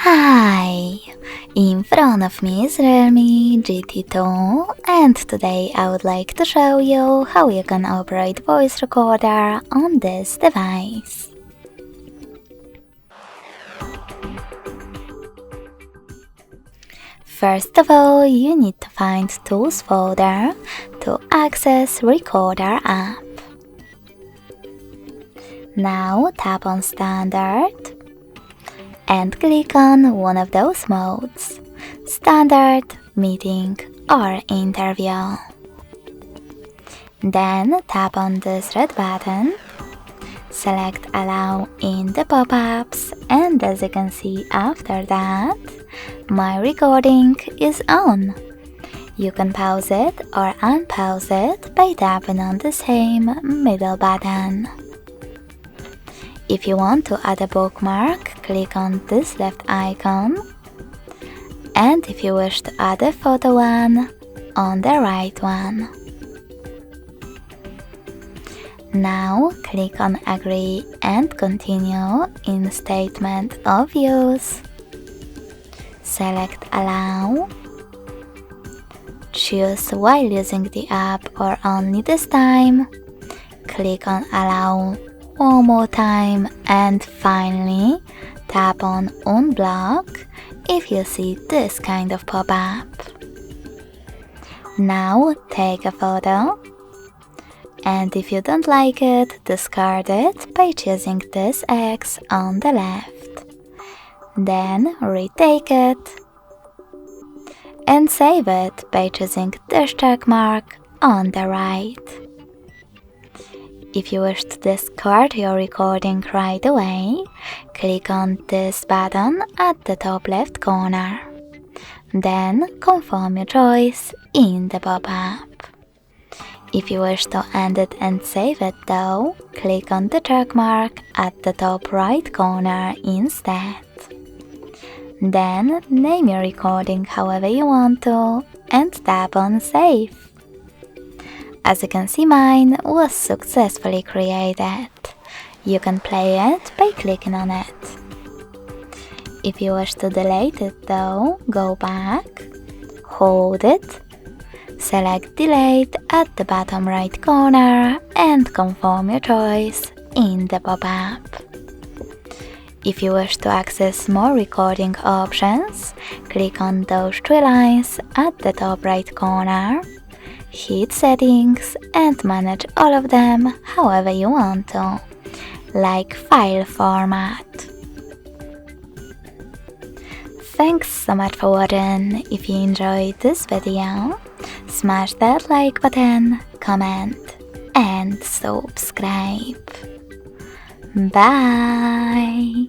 Hi! In front of me is REALME GT2 and today I would like to show you how you can operate voice recorder on this device. First of all, you need to find Tools folder to access Recorder app. Now tap on Standard and click on one of those modes: Standard, Meeting or Interview. Then tap on this red button, select Allow in the pop-ups, and as you can see after that, my recording is on. You can pause it or unpause it by tapping on the same middle button. If you want to add a bookmark, click on this left icon, and if you wish to add a photo one, on the right one. Now click on Agree and Continue in Statement of Use. Select Allow. Choose while using the app or only this time. Click on Allow one more time and finally tap on Unblock if you see this kind of pop-up. Now take a photo, and if you don't like it, discard it by choosing this X on the left. Then retake it and save it by choosing this check mark on the right. If you wish to discard your recording right away, click on this button at the top left corner. Then confirm your choice in the pop-up. If you wish to end it and save it though, click on the check mark at the top right corner instead. Then name your recording however you want to and tap on Save. As you can see, mine was successfully created. You can play it by clicking on it. If you wish to delete it though, go back, hold it, select Delete at the bottom right corner and confirm your choice in the pop-up. If you wish to access more recording options, click on those three lines at the top right corner. Hit Settings and manage all of them however you want to, like file format. Thanks so much for watching. If you enjoyed this video, smash that like button, comment and subscribe. Bye!